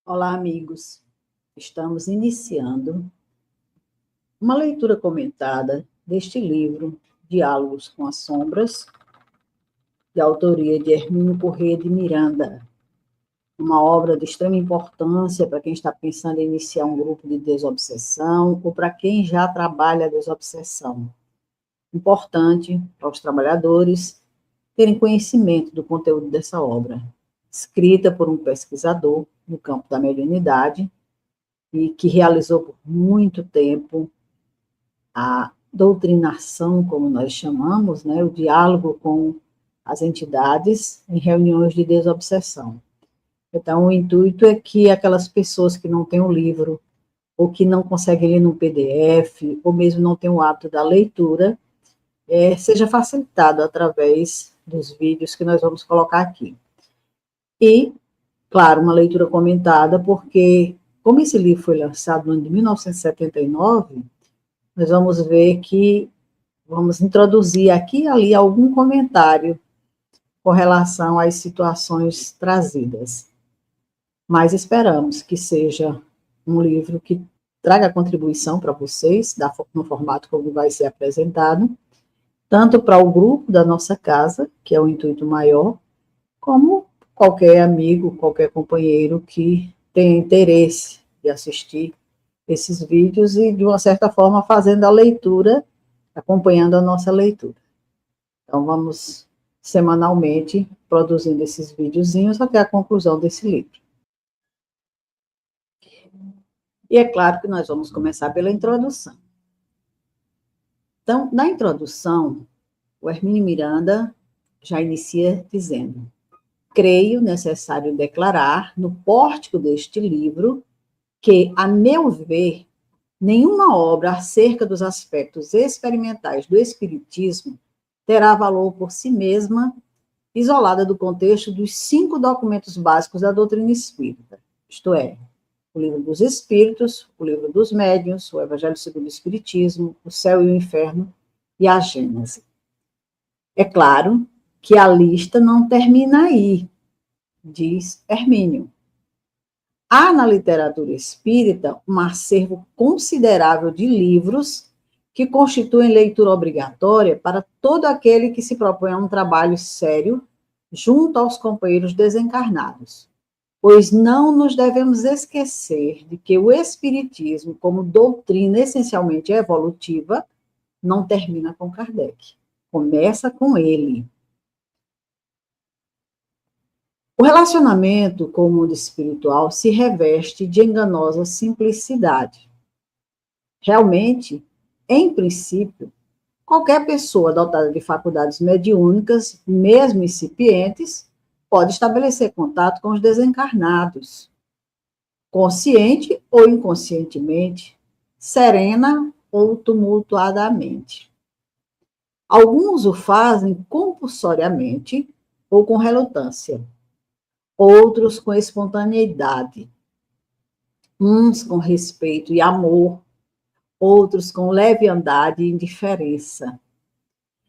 Olá, amigos. Estamos iniciando uma leitura comentada deste livro, Diálogos com as Sombras, de autoria de Hermínio Corrêa de Miranda. Uma obra de extrema importância para quem está pensando em iniciar um grupo de desobsessão ou para quem já trabalha a desobsessão. Importante para os trabalhadores terem conhecimento do conteúdo dessa obra, escrita por um pesquisador no campo da mediunidade, e que realizou por muito tempo a doutrinação, como nós chamamos, né, o diálogo com as entidades em reuniões de desobsessão. Então, o intuito é que aquelas pessoas que não têm o livro, ou que não conseguem ler no PDF, ou mesmo não têm o hábito da leitura, seja facilitado através dos vídeos que nós vamos colocar aqui. E, claro, uma leitura comentada, porque, como esse livro foi lançado no ano de 1979, nós vamos ver que vamos introduzir aqui e ali algum comentário com relação às situações trazidas. Mas esperamos que seja um livro que traga contribuição para vocês, no formato como vai ser apresentado, tanto para o grupo da nossa casa, que é o intuito maior, como qualquer amigo, qualquer companheiro que tenha interesse de assistir esses vídeos e, de uma certa forma, fazendo a leitura, acompanhando a nossa leitura. Então, vamos semanalmente produzindo esses videozinhos até a conclusão desse livro. E é claro que nós vamos começar pela introdução. Então, na introdução, o Hermínio Miranda já inicia dizendo: creio necessário declarar, no pórtico deste livro, que, a meu ver, nenhuma obra acerca dos aspectos experimentais do Espiritismo terá valor por si mesma, isolada do contexto dos 5 documentos básicos da doutrina espírita, isto é, o Livro dos Espíritos, o Livro dos Médiuns, o Evangelho segundo o Espiritismo, o Céu e o Inferno e a Gênese. É claro que a lista não termina aí, diz Hermínio. Há na literatura espírita um acervo considerável de livros que constituem leitura obrigatória para todo aquele que se propõe a um trabalho sério junto aos companheiros desencarnados, pois não nos devemos esquecer de que o Espiritismo, como doutrina essencialmente evolutiva, não termina com Kardec, começa com ele. O relacionamento com o mundo espiritual se reveste de enganosa simplicidade. Realmente, em princípio, qualquer pessoa dotada de faculdades mediúnicas, mesmo incipientes, pode estabelecer contato com os desencarnados, consciente ou inconscientemente, serena ou tumultuadamente. Alguns o fazem compulsoriamente ou com relutância, outros com espontaneidade, uns com respeito e amor, outros com leviandade e indiferença,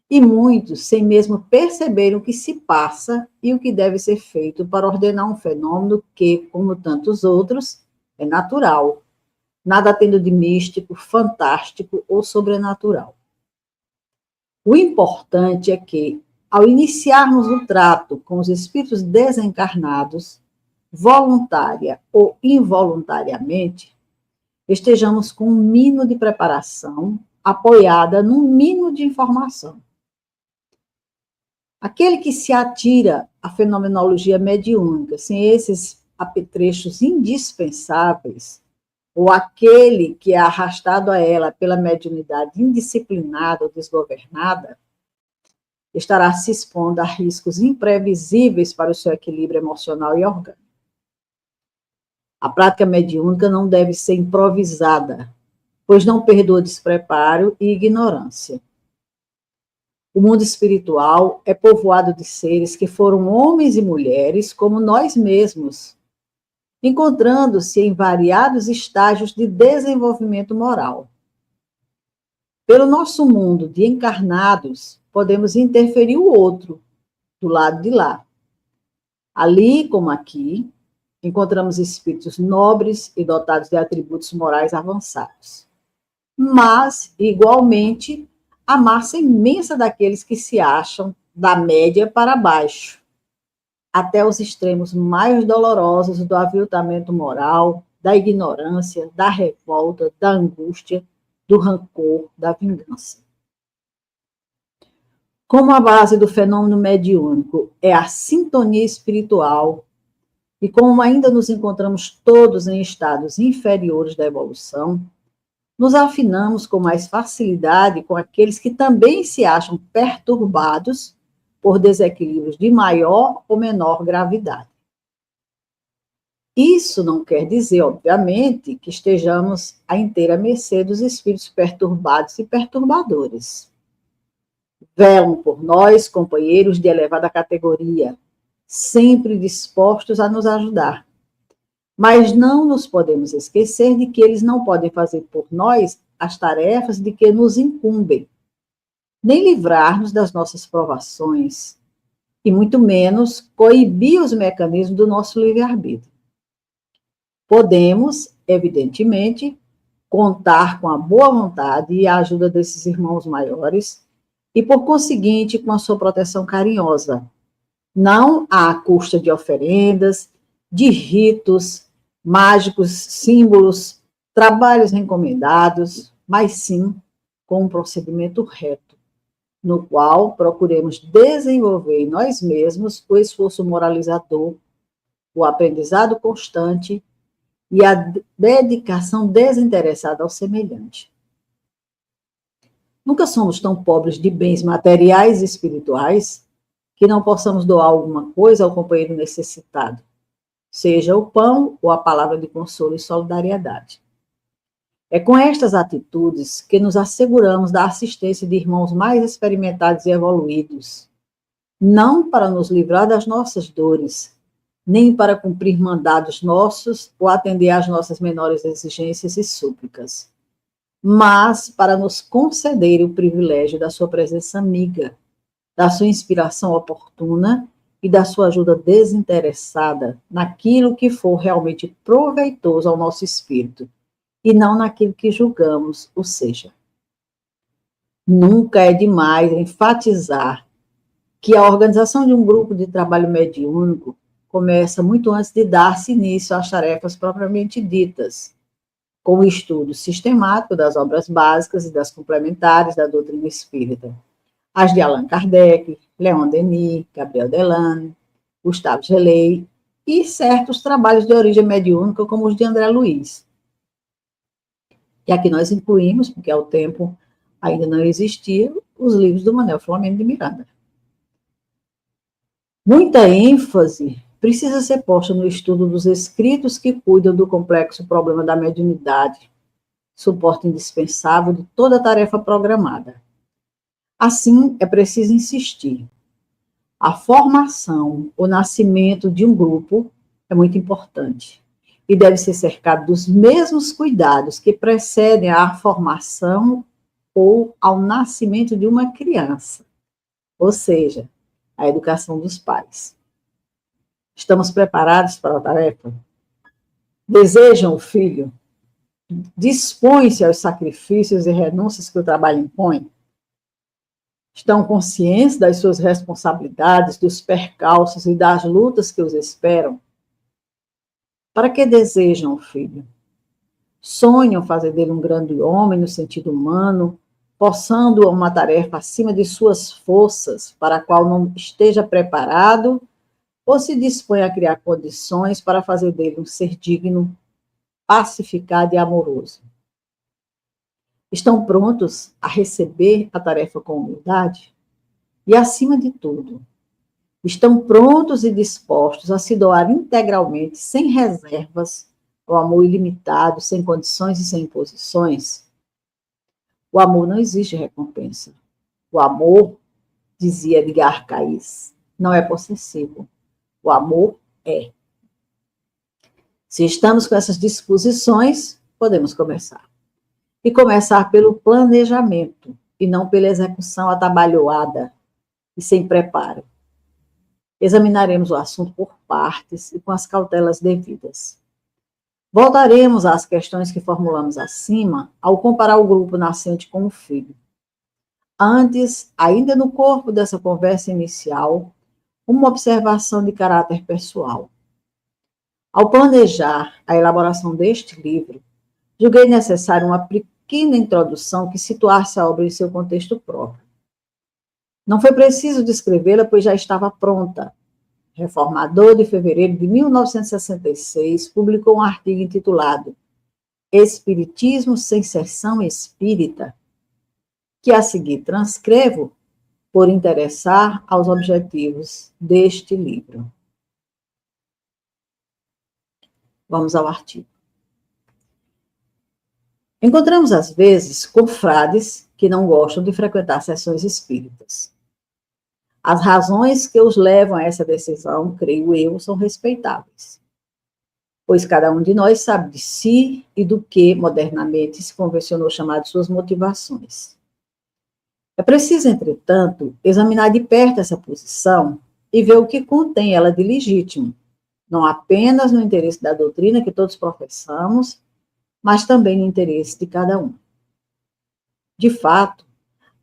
e muitos sem mesmo perceber o que se passa e o que deve ser feito para ordenar um fenômeno que, como tantos outros, é natural, nada tendo de místico, fantástico ou sobrenatural. O importante é que, ao iniciarmos o trato com os espíritos desencarnados, voluntária ou involuntariamente, estejamos com um mínimo de preparação, apoiada num mínimo de informação. Aquele que se atira à fenomenologia mediúnica, sem esses apetrechos indispensáveis, ou aquele que é arrastado a ela pela mediunidade indisciplinada ou desgovernada, estará se expondo a riscos imprevisíveis para o seu equilíbrio emocional e orgânico. A prática mediúnica não deve ser improvisada, pois não perdoa despreparo e ignorância. O mundo espiritual é povoado de seres que foram homens e mulheres como nós mesmos, encontrando-se em variados estágios de desenvolvimento moral. Pelo nosso mundo de encarnados, podemos interferir o outro, do lado de lá. Ali como aqui, encontramos espíritos nobres e dotados de atributos morais avançados. Mas, igualmente, a massa imensa daqueles que se acham da média para baixo, até os extremos mais dolorosos do aviltamento moral, da ignorância, da revolta, da angústia, do rancor, da vingança. Como a base do fenômeno mediúnico é a sintonia espiritual, e como ainda nos encontramos todos em estados inferiores da evolução, nos afinamos com mais facilidade com aqueles que também se acham perturbados por desequilíbrios de maior ou menor gravidade. Isso não quer dizer, obviamente, que estejamos à inteira mercê dos espíritos perturbados e perturbadores. Velam por nós, companheiros de elevada categoria, sempre dispostos a nos ajudar. Mas não nos podemos esquecer de que eles não podem fazer por nós as tarefas de que nos incumbem, nem livrar-nos das nossas provações, e muito menos coibir os mecanismos do nosso livre-arbítrio. Podemos, evidentemente, contar com a boa vontade e a ajuda desses irmãos maiores, e, por conseguinte, com a sua proteção carinhosa, não à custa de oferendas, de ritos, mágicos, símbolos, trabalhos encomendados, mas sim com um procedimento reto, no qual procuremos desenvolver em nós mesmos o esforço moralizador, o aprendizado constante e a dedicação desinteressada ao semelhante. Nunca somos tão pobres de bens materiais e espirituais que não possamos doar alguma coisa ao companheiro necessitado, seja o pão ou a palavra de consolo e solidariedade. É com estas atitudes que nos asseguramos da assistência de irmãos mais experimentados e evoluídos, não para nos livrar das nossas dores, nem para cumprir mandados nossos ou atender às nossas menores exigências e súplicas, mas para nos conceder o privilégio da sua presença amiga, da sua inspiração oportuna e da sua ajuda desinteressada naquilo que for realmente proveitoso ao nosso espírito, e não naquilo que julgamos, ou seja, nunca é demais enfatizar que a organização de um grupo de trabalho mediúnico começa muito antes de dar-se início às tarefas propriamente ditas, com o estudo sistemático das obras básicas e das complementares da doutrina espírita, as de Allan Kardec, Leon Denis, Gabriel Delane, Gustave Gelei e certos trabalhos de origem mediúnica, como os de André Luiz. E aqui nós incluímos, porque ao tempo ainda não existia, os livros do Manuel Filomeno de Miranda. Muita ênfase precisa ser posta no estudo dos escritos que cuidam do complexo problema da mediunidade, suporte indispensável de toda tarefa programada. Assim, é preciso insistir. A formação, o nascimento de um grupo é muito importante e deve ser cercado dos mesmos cuidados que precedem à formação ou ao nascimento de uma criança, ou seja, a educação dos pais. Estamos preparados para a tarefa? Desejam o filho? Dispõem-se aos sacrifícios e renúncias que o trabalho impõe? Estão conscientes das suas responsabilidades, dos percalços e das lutas que os esperam? Para que desejam o filho? Sonham fazer dele um grande homem no sentido humano, forçando-o a uma tarefa acima de suas forças, para a qual não esteja preparado, ou se dispõe a criar condições para fazer dele um ser digno, pacificado e amoroso? Estão prontos a receber a tarefa com humildade? E, acima de tudo, estão prontos e dispostos a se doar integralmente, sem reservas, ao amor ilimitado, sem condições e sem imposições? O amor não exige recompensa. O amor, dizia Edgar Cayce, não é possessivo. O amor é. Se estamos com essas disposições, podemos começar. E começar pelo planejamento, e não pela execução atabalhoada e sem preparo. Examinaremos o assunto por partes e com as cautelas devidas. Voltaremos às questões que formulamos acima ao comparar o grupo nascente com o filho. Antes, ainda no corpo dessa conversa inicial, uma observação de caráter pessoal. Ao planejar a elaboração deste livro, julguei necessário uma pequena introdução que situasse a obra em seu contexto próprio. Não foi preciso descrevê-la, pois já estava pronta. Reformador de fevereiro de 1966, publicou um artigo intitulado Espiritismo sem Seção Espírita, que a seguir transcrevo por interessar aos objetivos deste livro. Vamos ao artigo. Encontramos, às vezes, confrades que não gostam de frequentar sessões espíritas. As razões que os levam a essa decisão, creio eu, são respeitáveis, pois cada um de nós sabe de si e do que, modernamente, se convencionou chamar de suas motivações. É preciso, entretanto, examinar de perto essa posição e ver o que contém ela de legítimo, não apenas no interesse da doutrina que todos professamos, mas também no interesse de cada um. De fato,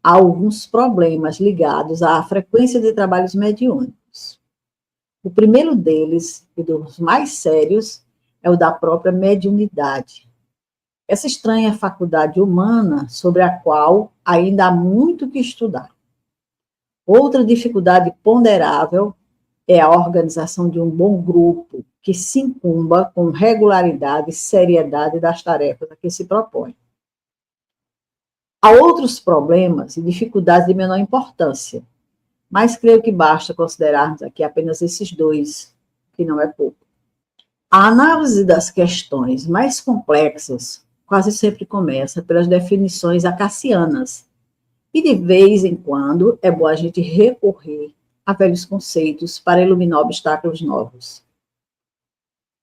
há alguns problemas ligados à frequência de trabalhos mediúnicos. O primeiro deles, e dos mais sérios, é o da própria mediunidade. Essa estranha faculdade humana sobre a qual ainda há muito que estudar. Outra dificuldade ponderável é a organização de um bom grupo que se incumba com regularidade e seriedade das tarefas a que se propõe. Há outros problemas e dificuldades de menor importância, mas creio que basta considerarmos aqui apenas esses dois, que não é pouco. A análise das questões mais complexas quase sempre começa pelas definições acacianas, e de vez em quando é bom a gente recorrer a velhos conceitos para iluminar obstáculos novos.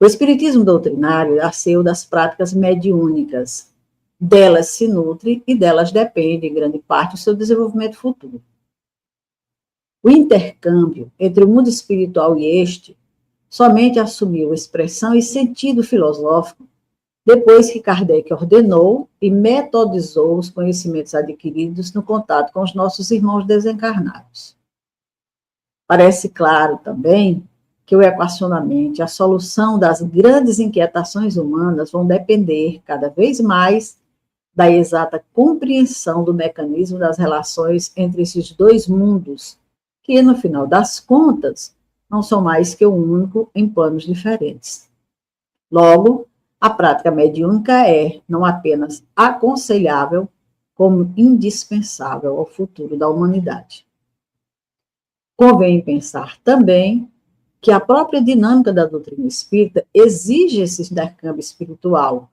O espiritismo doutrinário nasceu das práticas mediúnicas. Delas se nutre e delas depende, em grande parte, o seu desenvolvimento futuro. O intercâmbio entre o mundo espiritual e este somente assumiu expressão e sentido filosófico depois que Kardec ordenou e metodizou os conhecimentos adquiridos no contato com os nossos irmãos desencarnados. Parece claro também que o equacionamento e a solução das grandes inquietações humanas vão depender cada vez mais da exata compreensão do mecanismo das relações entre esses dois mundos, que, no final das contas, não são mais que o único em planos diferentes. Logo, a prática mediúnica é não apenas aconselhável, como indispensável ao futuro da humanidade. Convém pensar também que a própria dinâmica da doutrina espírita exige esse intercâmbio espiritual.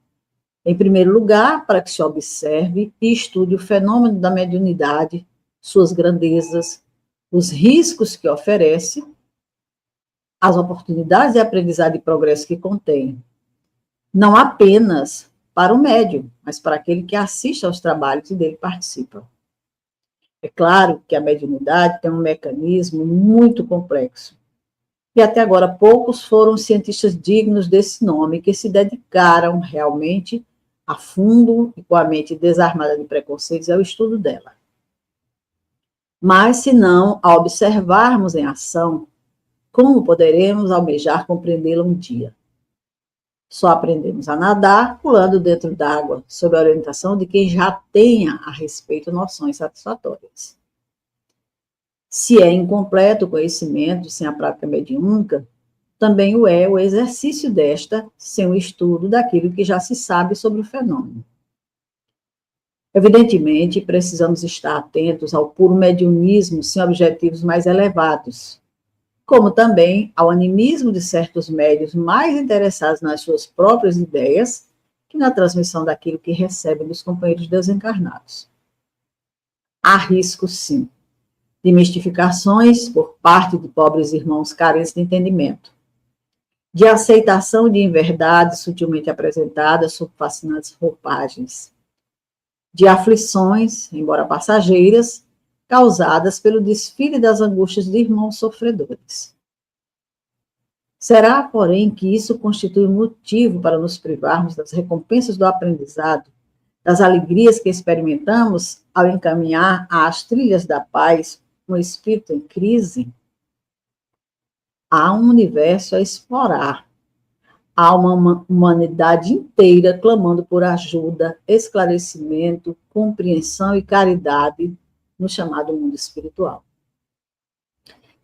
Em primeiro lugar, para que se observe e estude o fenômeno da mediunidade, suas grandezas, os riscos que oferece, as oportunidades de aprendizado e progresso que contém. Não apenas para o médium, mas para aquele que assiste aos trabalhos e dele participa. É claro que a mediunidade tem um mecanismo muito complexo. E até agora poucos foram cientistas dignos desse nome que se dedicaram realmente a fundo e com a mente desarmada de preconceitos ao estudo dela. Mas, se não a observarmos em ação, como poderemos almejar compreendê-la um dia? Só aprendemos a nadar pulando dentro d'água, sob a orientação de quem já tenha a respeito noções satisfatórias. Se é incompleto o conhecimento sem a prática mediúnica, também o é o exercício desta sem o estudo daquilo que já se sabe sobre o fenômeno. Evidentemente, precisamos estar atentos ao puro mediunismo sem objetivos mais elevados, como também ao animismo de certos médiuns mais interessados nas suas próprias ideias que na transmissão daquilo que recebem dos companheiros desencarnados. Há risco, sim, de mistificações por parte de pobres irmãos carentes de entendimento, de aceitação de inverdades sutilmente apresentadas sob fascinantes roupagens, de aflições, embora passageiras, causadas pelo desfile das angústias de irmãos sofredores. Será, porém, que isso constitui motivo para nos privarmos das recompensas do aprendizado, das alegrias que experimentamos ao encaminhar às trilhas da paz um espírito em crise? Há um universo a explorar. Há uma humanidade inteira clamando por ajuda, esclarecimento, compreensão e caridade no chamado mundo espiritual.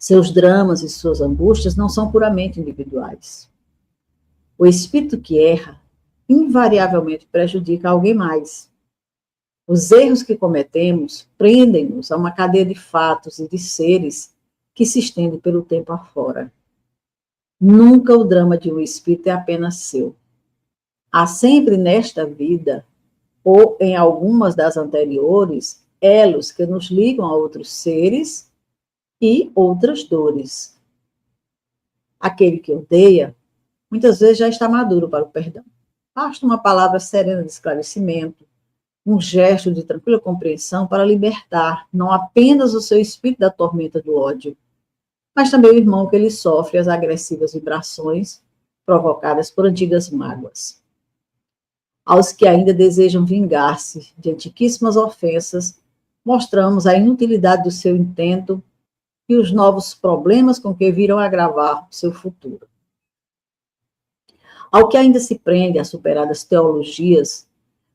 Seus dramas e suas angústias não são puramente individuais. O espírito que erra invariavelmente prejudica alguém mais. Os erros que cometemos prendem-nos a uma cadeia de fatos e de seres que se estende pelo tempo afora. Nunca o drama de um espírito é apenas seu. Há sempre nesta vida, ou em algumas das anteriores, elos que nos ligam a outros seres e outras dores. Aquele que odeia, muitas vezes já está maduro para o perdão. Basta uma palavra serena de esclarecimento, um gesto de tranquila compreensão para libertar não apenas o seu espírito da tormenta do ódio, mas também o irmão que ele sofre as agressivas vibrações provocadas por antigas mágoas. Aos que ainda desejam vingar-se de antiquíssimas ofensas, mostramos a inutilidade do seu intento e os novos problemas com que virão agravar o seu futuro. Ao que ainda se prende a superadas teologias,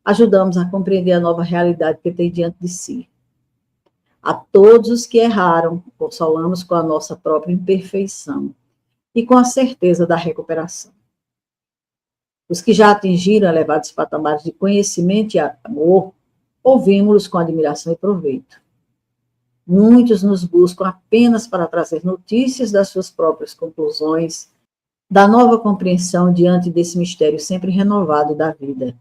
ajudamos a compreender a nova realidade que tem diante de si. A todos os que erraram, consolamos com a nossa própria imperfeição e com a certeza da recuperação. Os que já atingiram elevados patamares de conhecimento e amor, ouvimos-los com admiração e proveito. Muitos nos buscam apenas para trazer notícias das suas próprias conclusões, da nova compreensão diante desse mistério sempre renovado da vida.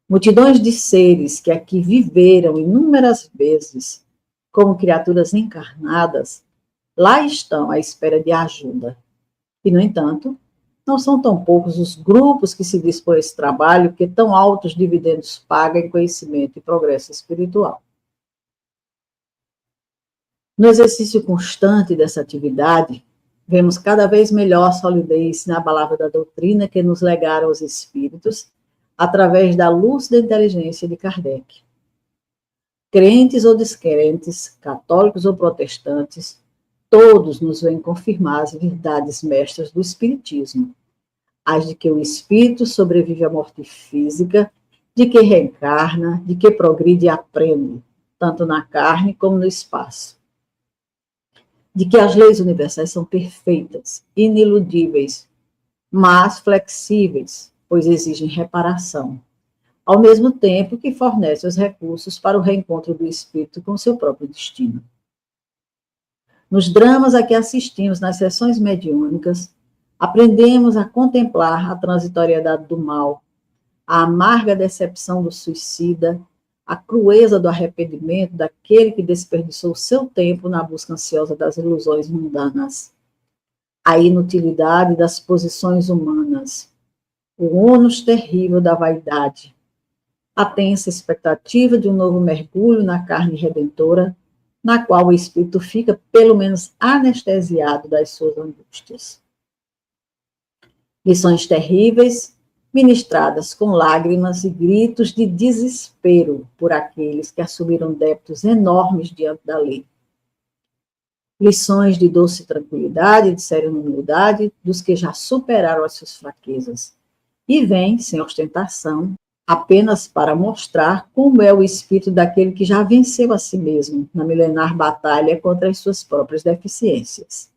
Multidões de seres que aqui viveram inúmeras vezes como criaturas encarnadas, lá estão à espera de ajuda. E, no entanto, não são tão poucos os grupos que se dispõem a esse trabalho que tão altos dividendos pagam em conhecimento e progresso espiritual. No exercício constante dessa atividade, vemos cada vez melhor solidez na palavra da doutrina que nos legaram os espíritos através da luz da inteligência de Kardec. Crentes ou descrentes, católicos ou protestantes, todos nos vêm confirmar as verdades mestras do Espiritismo, as de que o espírito sobrevive à morte física, de que reencarna, de que progride e aprende, tanto na carne como no espaço. De que as leis universais são perfeitas, iniludíveis, mas flexíveis, pois exigem reparação, ao mesmo tempo que fornecem os recursos para o reencontro do espírito com seu próprio destino. Nos dramas a que assistimos nas sessões mediúnicas, aprendemos a contemplar a transitoriedade do mal, a amarga decepção do suicida, a crueza do arrependimento daquele que desperdiçou seu tempo na busca ansiosa das ilusões mundanas, a inutilidade das posições humanas, o ônus terrível da vaidade, a tensa expectativa de um novo mergulho na carne redentora, na qual o espírito fica, pelo menos, anestesiado das suas angústias. Lições terríveis, ministradas com lágrimas e gritos de desespero por aqueles que assumiram débitos enormes diante da lei. Lições de doce tranquilidade e de serena humildade dos que já superaram as suas fraquezas, e vem, sem ostentação, apenas para mostrar como é o espírito daquele que já venceu a si mesmo na milenar batalha contra as suas próprias deficiências.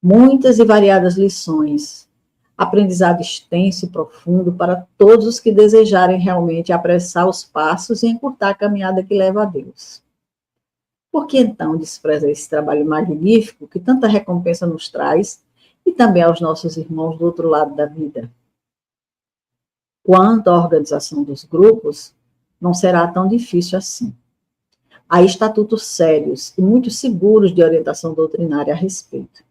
Muitas e variadas lições, aprendizado extenso e profundo para todos os que desejarem realmente apressar os passos e encurtar a caminhada que leva a Deus. Por que então despreza esse trabalho magnífico que tanta recompensa nos traz e também aos nossos irmãos do outro lado da vida? Quanto à organização dos grupos, não será tão difícil assim. Há estatutos sérios e muito seguros de orientação doutrinária a respeito.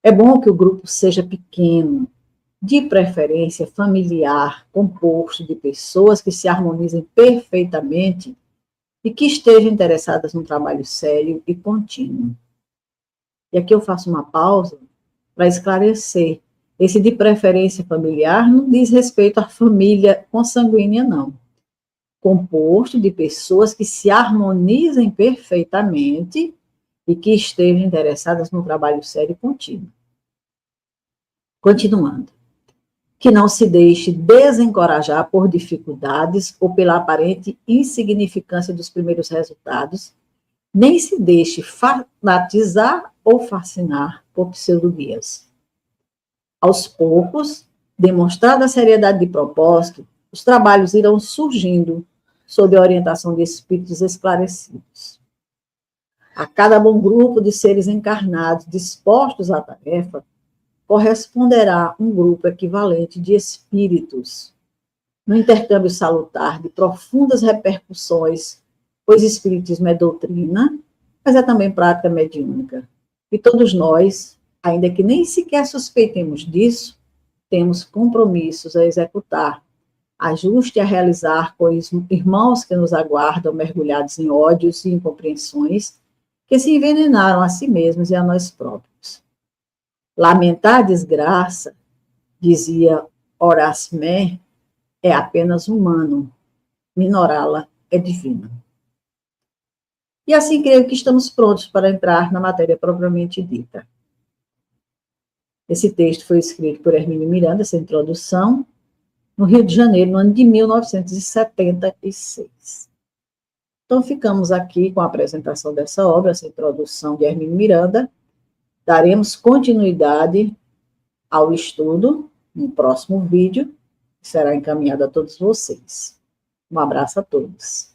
É bom que o grupo seja pequeno, de preferência familiar, composto de pessoas que se harmonizem perfeitamente e que estejam interessadas num trabalho sério e contínuo. E aqui eu faço uma pausa para esclarecer. Esse de preferência familiar não diz respeito à família consanguínea, não. Composto de pessoas que se harmonizem perfeitamente e que estejam interessadas no trabalho sério e contínuo. Continuando. Que não se deixe desencorajar por dificuldades ou pela aparente insignificância dos primeiros resultados, nem se deixe fanatizar ou fascinar por pseudo-guias. Aos poucos, demonstrada a seriedade de propósito, os trabalhos irão surgindo sob a orientação de espíritos esclarecidos. A cada bom grupo de seres encarnados dispostos à tarefa, corresponderá um grupo equivalente de espíritos, no intercâmbio salutar de profundas repercussões, pois espiritismo é doutrina, mas é também prática mediúnica. E todos nós, ainda que nem sequer suspeitemos disso, temos compromissos a executar, ajuste a realizar com os irmãos que nos aguardam mergulhados em ódios e incompreensões, que se envenenaram a si mesmos e a nós próprios. Lamentar a desgraça, dizia Horace Mann, é apenas humano, minorá-la é divina. E assim creio que estamos prontos para entrar na matéria propriamente dita. Esse texto foi escrito por Hermínio Miranda, essa introdução, no Rio de Janeiro, no ano de 1976. Então, ficamos aqui com a apresentação dessa obra, essa introdução de Hermínio Miranda. Daremos continuidade ao estudo no próximo vídeo, que será encaminhado a todos vocês. Um abraço a todos.